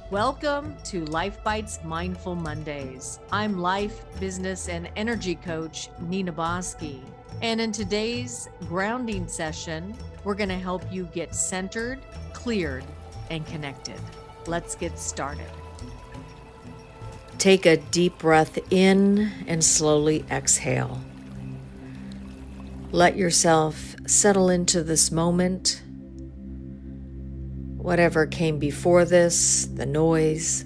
Welcome to Life Bites Mindful Mondays. I'm life, business, and energy coach Nina Bosky. And in today's grounding session, we're going to help you get centered, cleared, and connected. Let's get started. Take a deep breath in and slowly exhale. Let yourself settle into this moment. Whatever came before this, the noise,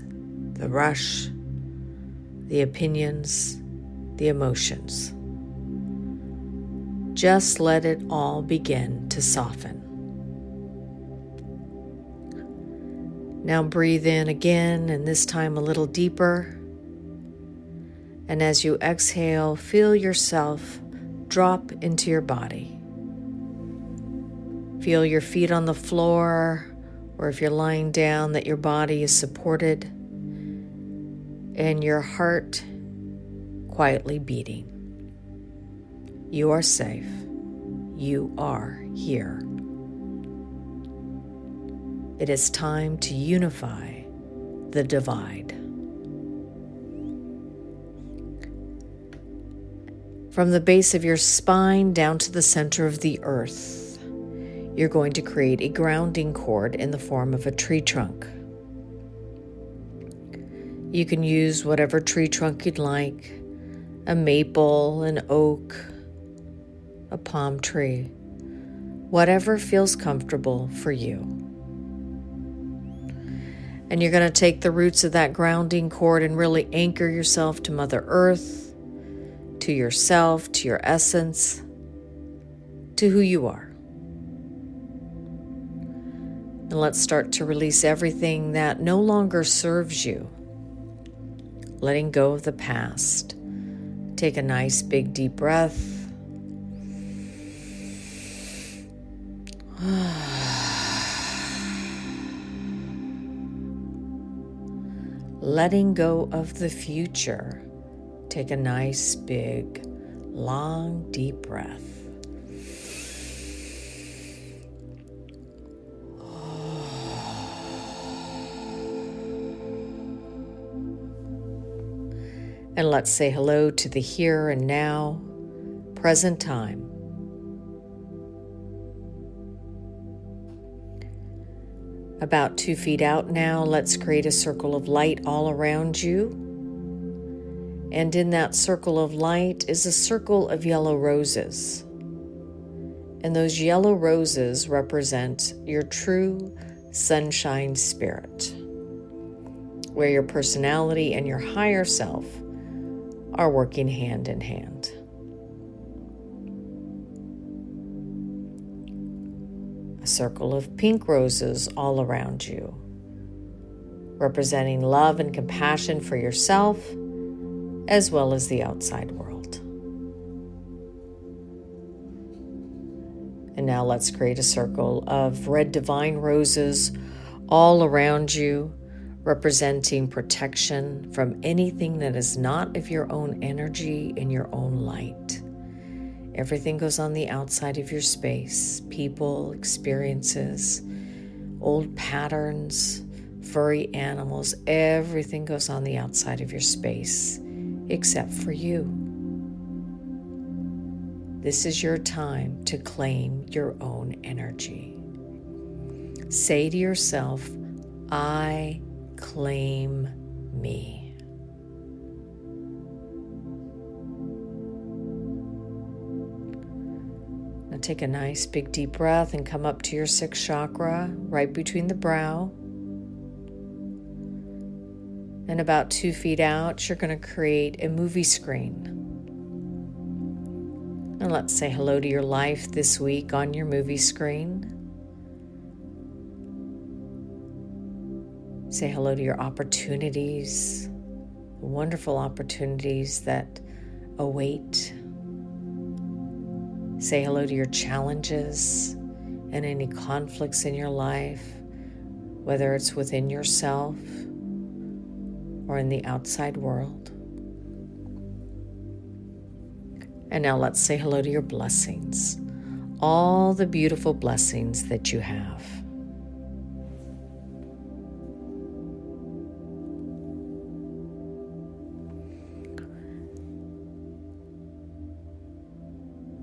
the rush, the opinions, the emotions. Just let it all begin to soften. Now breathe in again, and this time a little deeper. And as you exhale, feel yourself drop into your body. Feel your feet on the floor, or if you're lying down, that your body is supported and your heart quietly beating. You are safe. You are here. It is time to unify the divide. From the base of your spine down to the center of the earth, you're going to create a grounding cord in the form of a tree trunk. You can use whatever tree trunk you'd like, a maple, an oak, a palm tree, whatever feels comfortable for you. And you're going to take the roots of that grounding cord and really anchor yourself to Mother Earth, to yourself, to your essence, to who you are. And let's start to release everything that no longer serves you. Letting go of the past. Take a nice big deep breath. Letting go of the future. Take a nice big, long, deep breath. And let's say hello to the here and now, present time. About 2 feet out now, let's create a circle of light all around you. And in that circle of light is a circle of yellow roses. And those yellow roses represent your true sunshine spirit, where your personality and your higher self are working hand in hand. A circle of pink roses all around you, representing love and compassion for yourself as well as the outside world. And now let's create a circle of red divine roses all around you, representing protection from anything that is not of your own energy and your own light. Everything goes on the outside of your space, people, experiences, old patterns, furry animals, everything goes on the outside of your space, except for you. This is your time to claim your own energy. Say to yourself, I claim me. Now take a nice big deep breath and come up to your sixth chakra, right between the brow. And about 2 feet out, you're going to create a movie screen. And let's say hello to your life this week on your movie screen. Say hello to your opportunities, wonderful opportunities that await. Say hello to your challenges and any conflicts in your life, whether it's within yourself or in the outside world. And now let's say hello to your blessings, all the beautiful blessings that you have.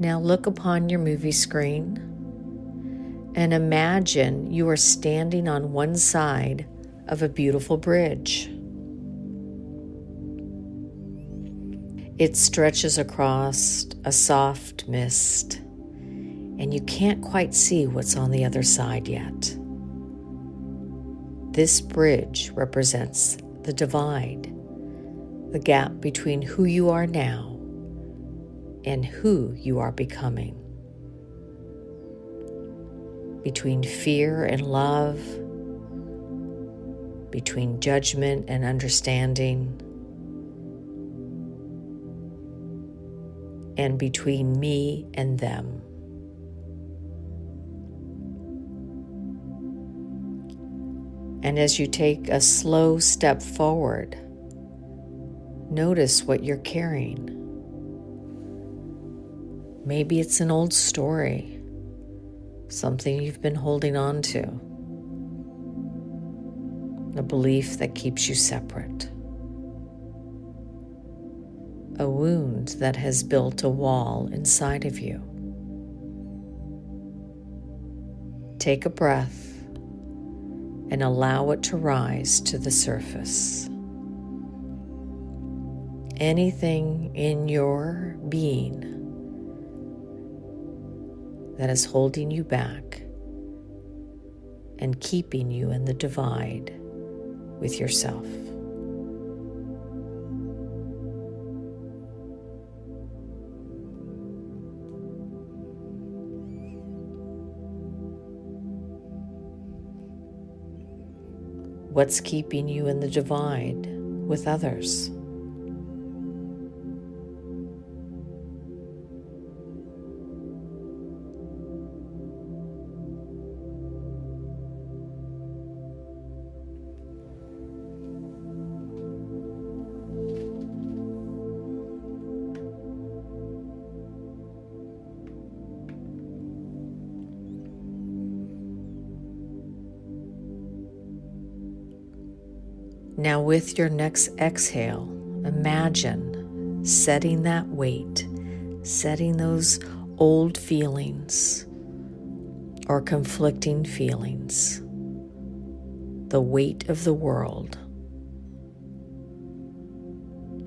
Now look upon your movie screen and imagine you are standing on one side of a beautiful bridge. It stretches across a soft mist, and you can't quite see what's on the other side yet. This bridge represents the divide, the gap between who you are now and who you are becoming, between fear and love, between judgment and understanding, and between me and them. And as you take a slow step forward, notice what you're carrying. Maybe it's an old story, something you've been holding on to, a belief that keeps you separate, a wound that has built a wall inside of you. Take a breath and allow it to rise to the surface. Anything in your being that is holding you back and keeping you in the divide with yourself. What's keeping you in the divide with others? Now with your next exhale, imagine setting that weight, setting those old feelings or conflicting feelings, the weight of the world.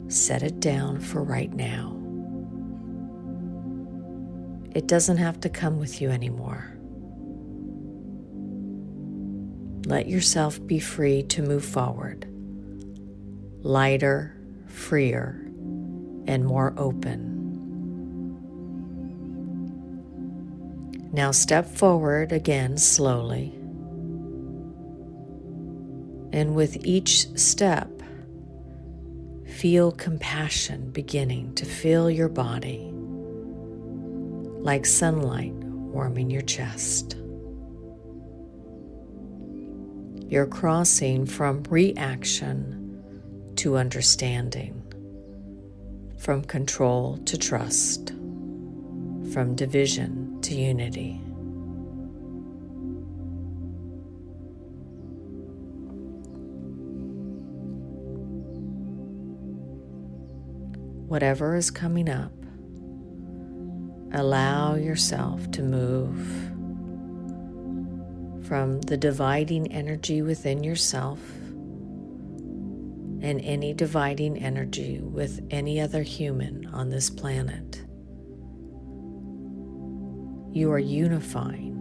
Set it down for right now. It doesn't have to come with you anymore. Let yourself be free to move forward. Lighter, freer, and more open. Now step forward again slowly. And with each step, feel compassion beginning to fill your body, like sunlight warming your chest. You're crossing from reaction to understanding, from control to trust, from division to unity. Whatever is coming up, allow yourself to move from the dividing energy within yourself and any dividing energy with any other human on this planet. You are unifying.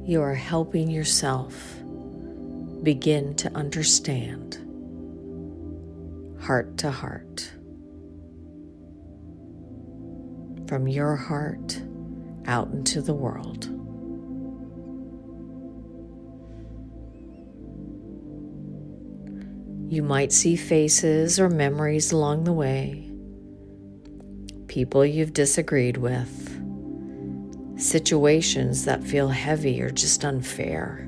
You are helping yourself begin to understand, heart to heart, from your heart out into the world. You might see faces or memories along the way, people you've disagreed with, situations that feel heavy or just unfair.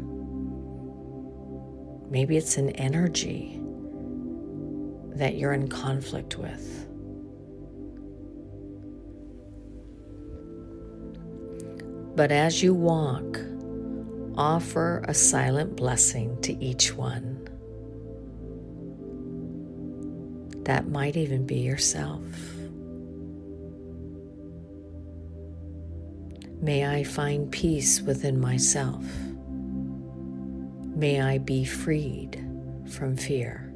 Maybe it's an energy that you're in conflict with. But as you walk, offer a silent blessing to each one. That might even be yourself. May I find peace within myself. May I be freed from fear.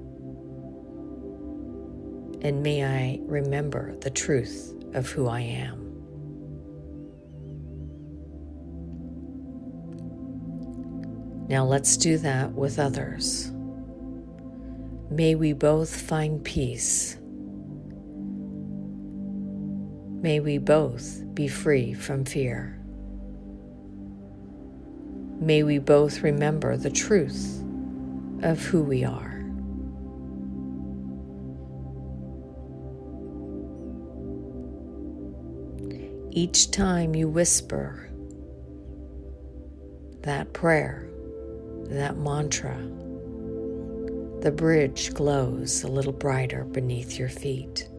And may I remember the truth of who I am. Now let's do that with others. May we both find peace. May we both be free from fear. May we both remember the truth of who we are. Each time you whisper that prayer, that mantra, the bridge glows a little brighter beneath your feet.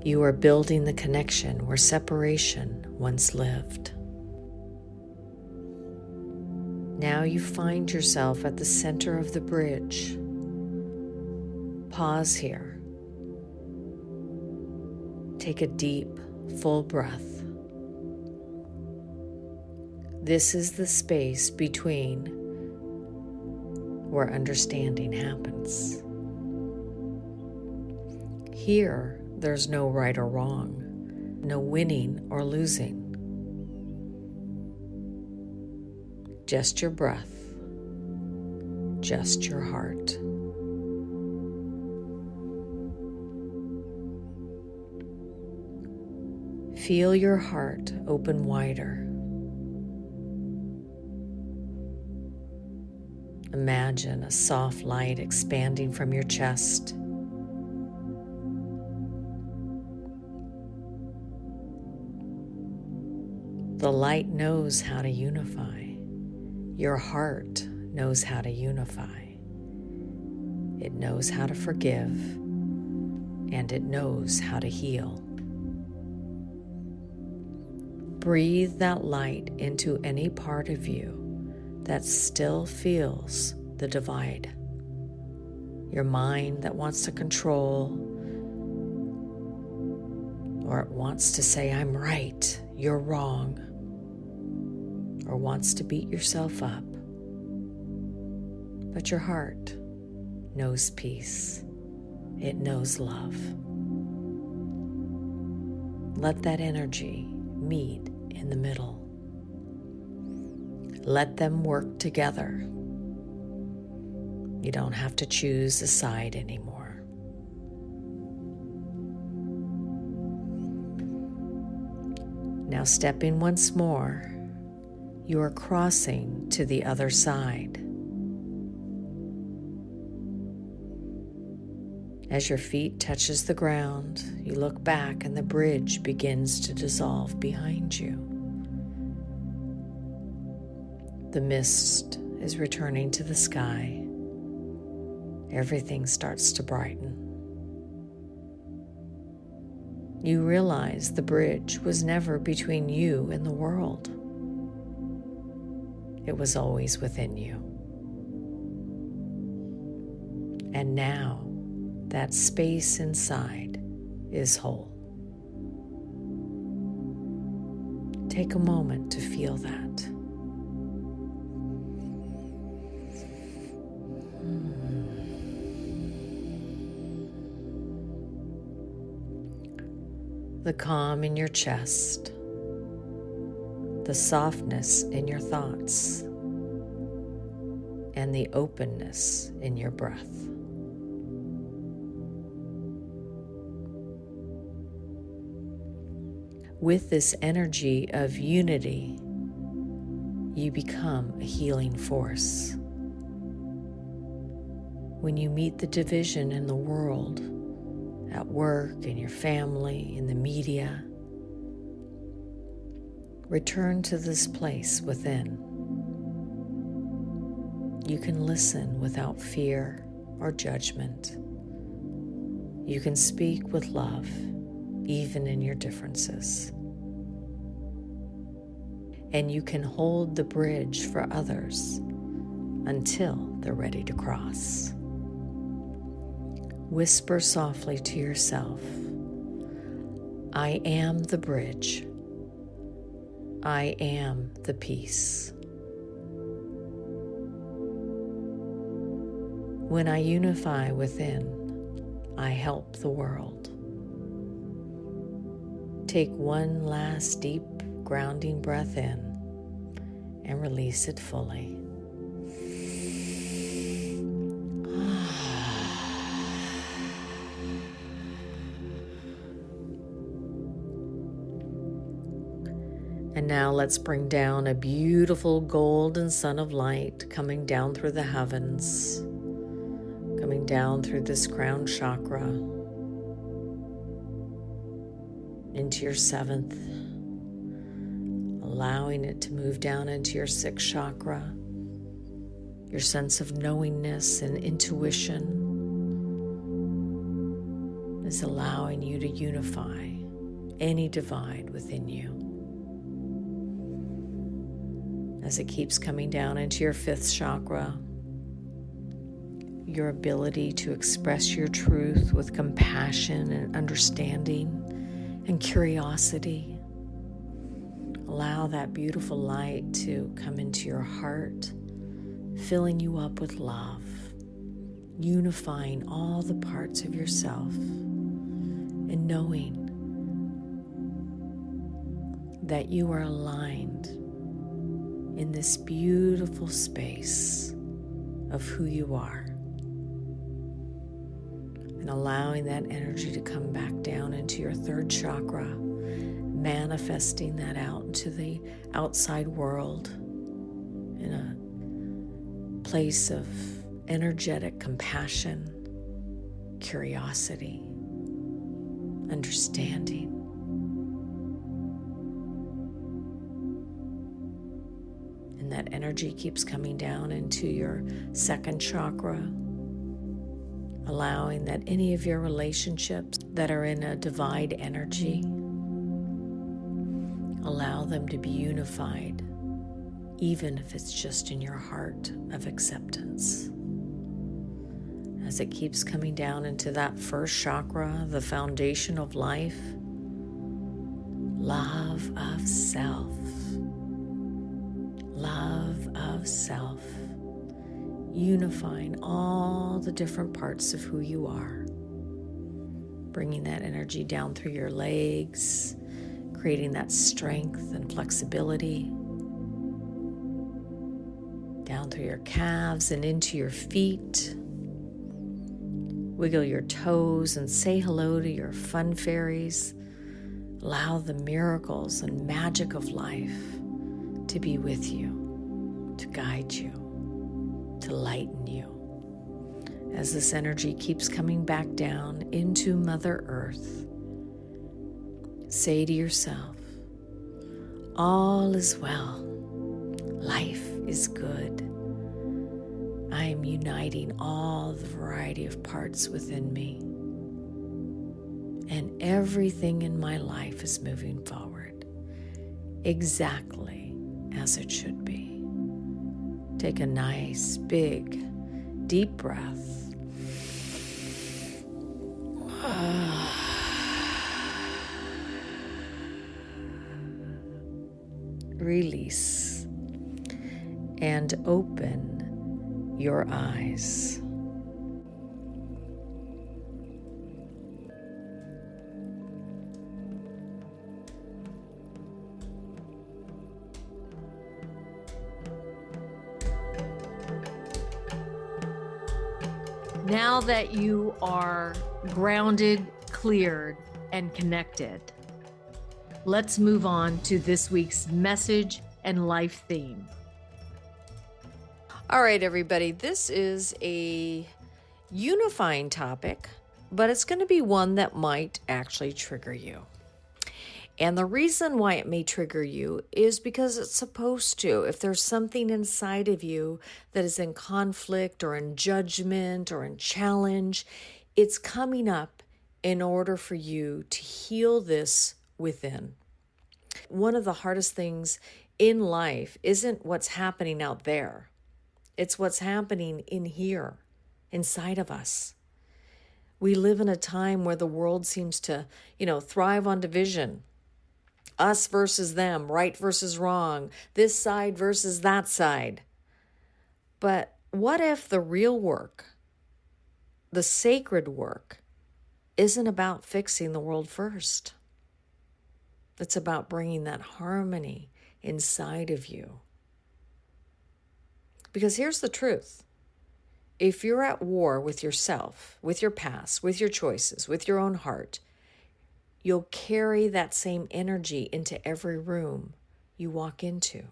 You are building the connection where separation once lived. Now you find yourself at the center of the bridge. Pause here. Take a deep, full breath. This is the space between where understanding happens. Here, there's no right or wrong, no winning or losing. Just your breath, just your heart. Feel your heart open wider. Imagine a soft light expanding from your chest. The light knows how to unify. Your heart knows how to unify. It knows how to forgive, and it knows how to heal. Breathe that light into any part of you that still feels the divide. Your mind that wants to control, or it wants to say, I'm right, you're wrong, or wants to beat yourself up. But your heart knows peace. It knows love. Let that energy meet in the middle. Let them work together. You don't have to choose a side anymore. Now stepping once more, you are crossing to the other side. As your feet touches the ground, you look back and the bridge begins to dissolve behind you. The mist is returning to the sky. Everything starts to brighten. You realize the bridge was never between you and the world. It was always within you. And now, that space inside is whole. Take a moment to feel that. The calm in your chest, the softness in your thoughts, and the openness in your breath. With this energy of unity, you become a healing force. When you meet the division in the world, at work, in your family, in the media, return to this place within. You can listen without fear or judgment. You can speak with love, even in your differences. And you can hold the bridge for others until they're ready to cross. Whisper softly to yourself, I am the bridge. I am the peace. When I unify within, I help the world. Take one last deep grounding breath in and release it fully. And now let's bring down a beautiful golden sun of light coming down through the heavens, coming down through this crown chakra into your seventh, allowing it to move down into your sixth chakra. Your sense of knowingness and intuition is allowing you to unify any divide within you. As it keeps coming down into your fifth chakra, your ability to express your truth with compassion and understanding and curiosity. Allow that beautiful light to come into your heart, filling you up with love, unifying all the parts of yourself, and knowing that you are aligned in this beautiful space of who you are. And allowing that energy to come back down into your third chakra, manifesting that out into the outside world in a place of energetic compassion, curiosity, understanding. And that energy keeps coming down into your second chakra, allowing that any of your relationships that are in a divide energy, allow them to be unified, even if it's just in your heart of acceptance. As it keeps coming down into that first chakra, the foundation of life, love of self. Love of self, unifying all the different parts of who you are, bringing that energy down through your legs, creating that strength and flexibility, down through your calves and into your feet. Wiggle your toes and say hello to your fun fairies. Allow the miracles and magic of life to be with you, to guide you, to lighten you. As this energy keeps coming back down into Mother Earth, say to yourself, all is well, life is good. I am uniting all the variety of parts within me, and everything in my life is moving forward exactly as it should be. Take a nice, big, deep breath. Release and open your eyes. Now that you are grounded, cleared, and connected, let's move on to this week's message and life theme. All right, everybody, this is a unifying topic, but it's going to be one that might actually trigger you. And the reason why it may trigger you is because it's supposed to. If there's something inside of you that is in conflict or in judgment or in challenge, it's coming up in order for you to heal this within. One of the hardest things in life isn't what's happening out there. It's what's happening in here, inside of us. We live in a time where the world seems to, thrive on division. Us versus them, right versus wrong, this side versus that side. But what if the real work, the sacred work, isn't about fixing the world first? It's about bringing that harmony inside of you. Because here's the truth. If you're at war with yourself, with your past, with your choices, with your own heart, you'll carry that same energy into every room you walk into.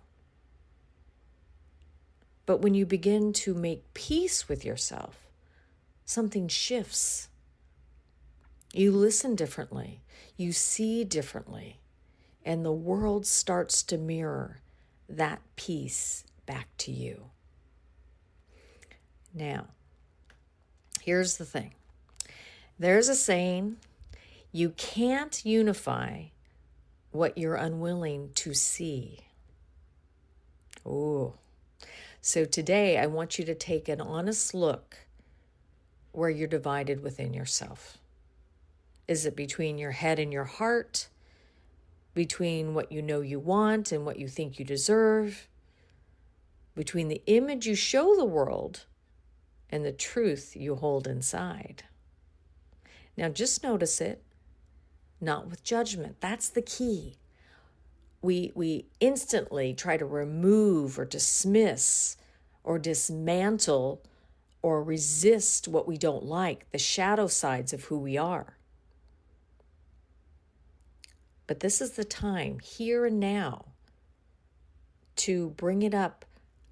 But when you begin to make peace with yourself, something shifts. You listen differently, you see differently, and the world starts to mirror that peace back to you. Now, here's the thing. There's a saying, you can't unify what you're unwilling to see. Ooh. So today I want you to take an honest look where you're divided within yourself. Is it between your head and your heart? Between what you know you want and what you think you deserve? Between the image you show the world and the truth you hold inside? Now just notice it, not with judgment. That's the key. We instantly try to remove or dismiss or dismantle or resist what we don't like, the shadow sides of who we are. But this is the time, here and now, to bring it up,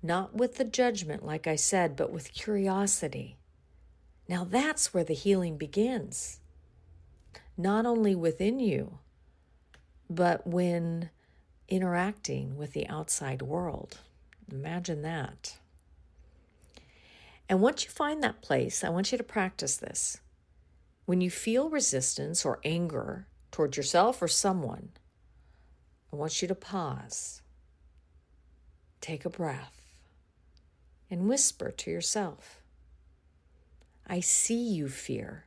not with the judgment, like I said, but with curiosity. Now that's where the healing begins. Not only within you, but when interacting with the outside world. Imagine that. And once you find that place, I want you to practice this. When you feel resistance or anger toward yourself or someone, I want you to pause, take a breath, and whisper to yourself, I see you, fear.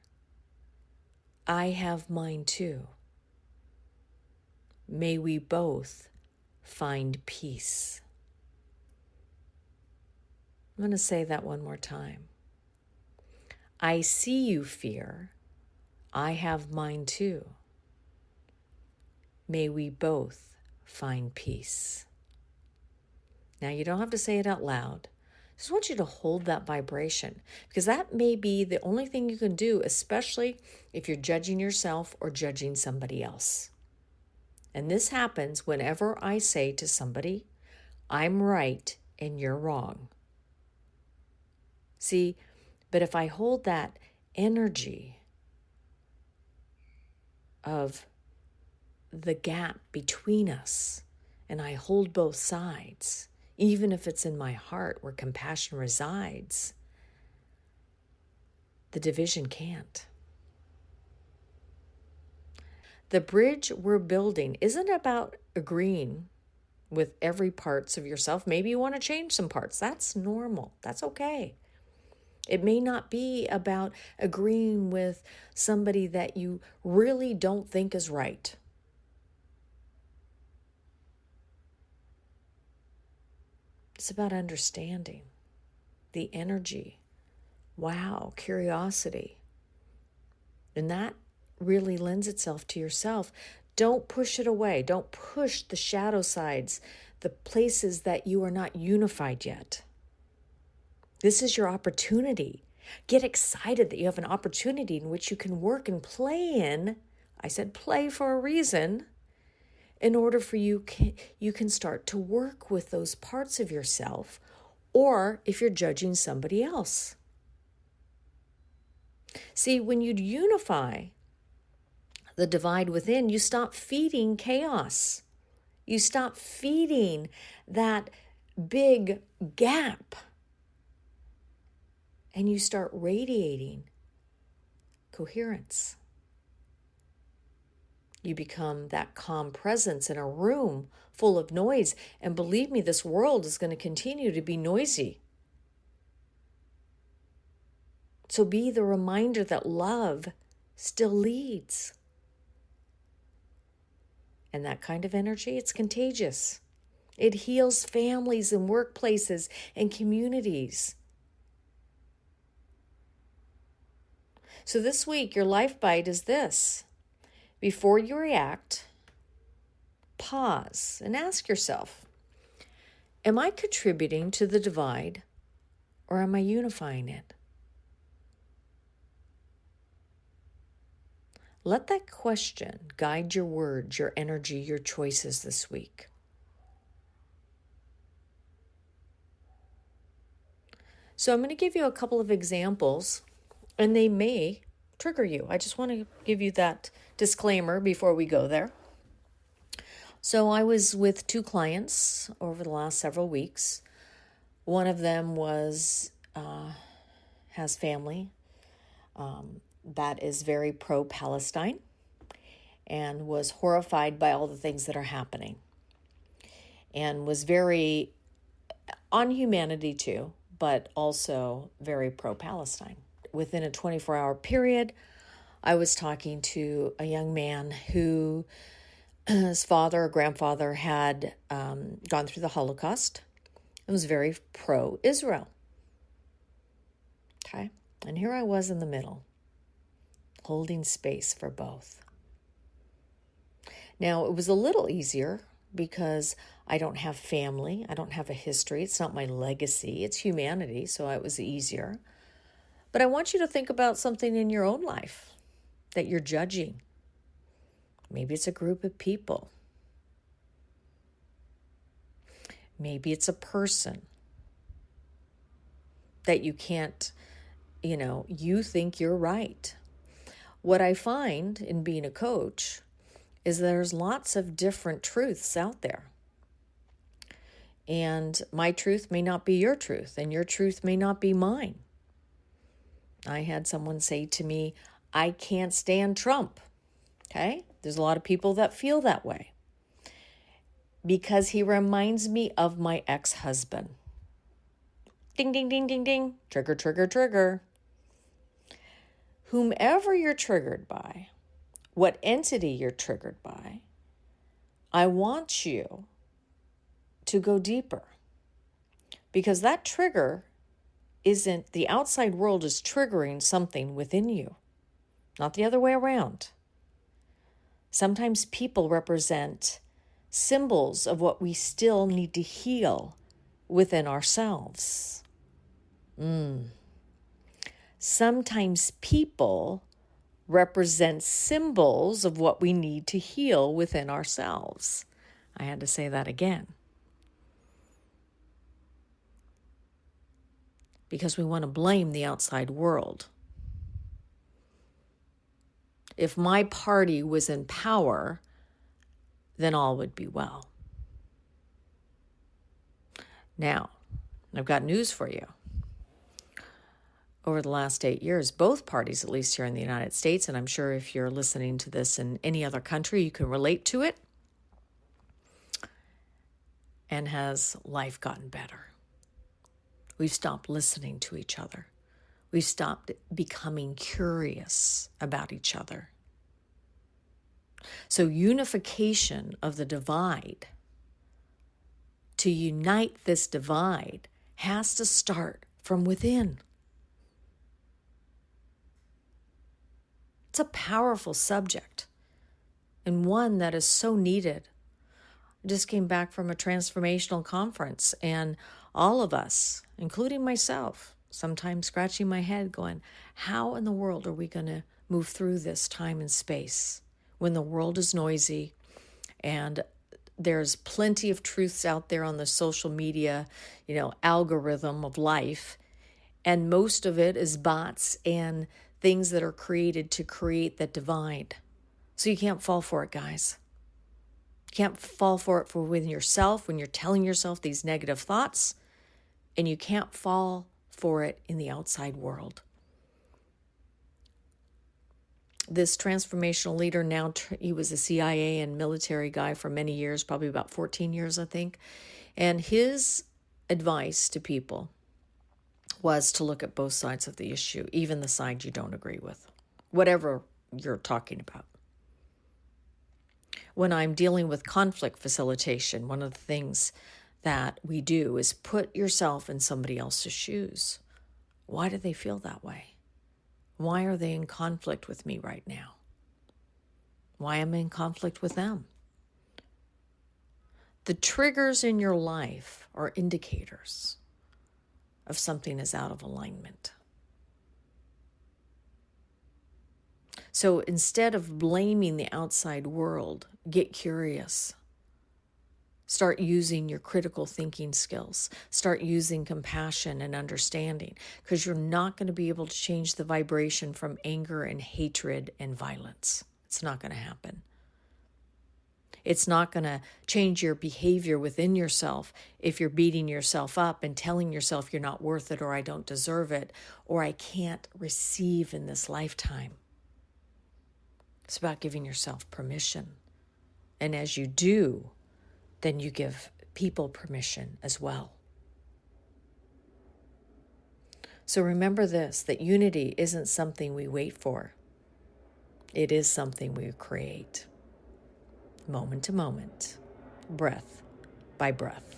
I have mine too. May we both find peace. I'm going to say that one more time. I see you, fear. I have mine too. May we both find peace. Now, you don't have to say it out loud. I just want you to hold that vibration, because that may be the only thing you can do, especially if you're judging yourself or judging somebody else. And this happens whenever I say to somebody, I'm right and you're wrong. See, but if I hold that energy of the gap between us, and I hold both sides, even if it's in my heart where compassion resides, the division can't. The bridge we're building isn't about agreeing with every parts of yourself. Maybe you want to change some parts. That's normal. That's okay. It may not be about agreeing with somebody that you really don't think is right. It's about understanding the energy. Wow, curiosity. And that really lends itself to yourself. Don't push it away. Don't push the shadow sides, the places that you are not unified yet. This is your opportunity. Get excited that you have an opportunity in which you can work and play in. I said play for a reason. In order for you can start to work with those parts of yourself, or if you're judging somebody else. See, when you unify the divide within, you stop feeding chaos. You stop feeding that big gap. And you start radiating coherence. You become that calm presence in a room full of noise. And believe me, this world is going to continue to be noisy. So be the reminder that love still leads. And that kind of energy, it's contagious. It heals families and workplaces and communities. So this week, your life bite is this. Before you react, pause and ask yourself, am I contributing to the divide or am I unifying it? Let that question guide your words, your energy, your choices this week. So I'm going to give you a couple of examples, and they may trigger you. I just want to give you that disclaimer before we go there. So I was with two clients over the last several weeks. One of them has family that is very pro-Palestine and was horrified by all the things that are happening and was very on humanity too, but also very pro-Palestine. Within a 24-hour period, I was talking to a young man who his father or grandfather had gone through the Holocaust and was very pro-Israel. Okay, and here I was in the middle, holding space for both. Now, it was a little easier because I don't have family. I don't have a history. It's not my legacy. It's humanity, so it was easier. But I want you to think about something in your own life that you're judging. Maybe it's a group of people. Maybe it's a person that you can't, you think you're right. What I find in being a coach is there's lots of different truths out there. And my truth may not be your truth, and your truth may not be mine. I had someone say to me, I can't stand Trump. Okay? There's a lot of people that feel that way because he reminds me of my ex-husband. Ding, ding, ding, ding, ding. Trigger, trigger, trigger. Whomever you're triggered by, what entity you're triggered by, I want you to go deeper because that trigger isn't, the outside world is triggering something within you, not the other way around. Sometimes people represent symbols of what we still need to heal within ourselves. Sometimes people represent symbols of what we need to heal within ourselves. I had to say that again. Because we want to blame the outside world. If my party was in power, then all would be well. Now, I've got news for you. Over the last 8 years, both parties, at least here in the United States, and I'm sure if you're listening to this in any other country, you can relate to it. And has life gotten better? We've stopped listening to each other. We've stopped becoming curious about each other. So unification of the divide, to unite this divide, has to start from within. It's a powerful subject and one that is so needed. I just came back from a transformational conference and all of us, including myself, sometimes scratching my head going, how in the world are we going to move through this time and space when the world is noisy and there's plenty of truths out there on the social media, algorithm of life, and most of it is bots and things that are created to create that divide. So you can't fall for it, guys. You can't fall for it for within yourself when you're telling yourself these negative thoughts, and you can't fall for it in the outside world. This transformational leader now, he was a CIA and military guy for many years, probably about 14 years, I think. And his advice to people was to look at both sides of the issue, even the side you don't agree with, whatever you're talking about. When I'm dealing with conflict facilitation, one of the things that we do is put yourself in somebody else's shoes. Why do they feel that way? Why are they in conflict with me right now? Why am I in conflict with them? The triggers in your life are indicators of something is out of alignment. So instead of blaming the outside world, get curious. Start using your critical thinking skills. Start using compassion and understanding, because you're not going to be able to change the vibration from anger and hatred and violence. It's not going to happen. It's not going to change your behavior within yourself if you're beating yourself up and telling yourself you're not worth it, or I don't deserve it, or I can't receive in this lifetime. It's about giving yourself permission. And as you do, then you give people permission as well. So remember this, that unity isn't something we wait for. It is something we create. Moment to moment, breath by breath.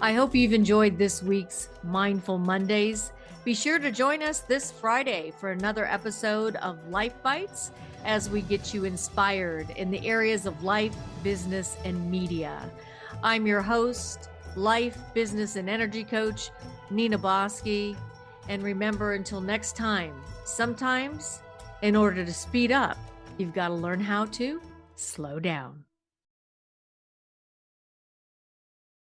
I hope you've enjoyed this week's Mindful Mondays. Be sure to join us this Friday for another episode of Life Bites as we get you inspired in the areas of life, business, and media. I'm your host, life, business, and energy coach, Nina Bosky. And remember, until next time, sometimes in order to speed up, you've got to learn how to slow down.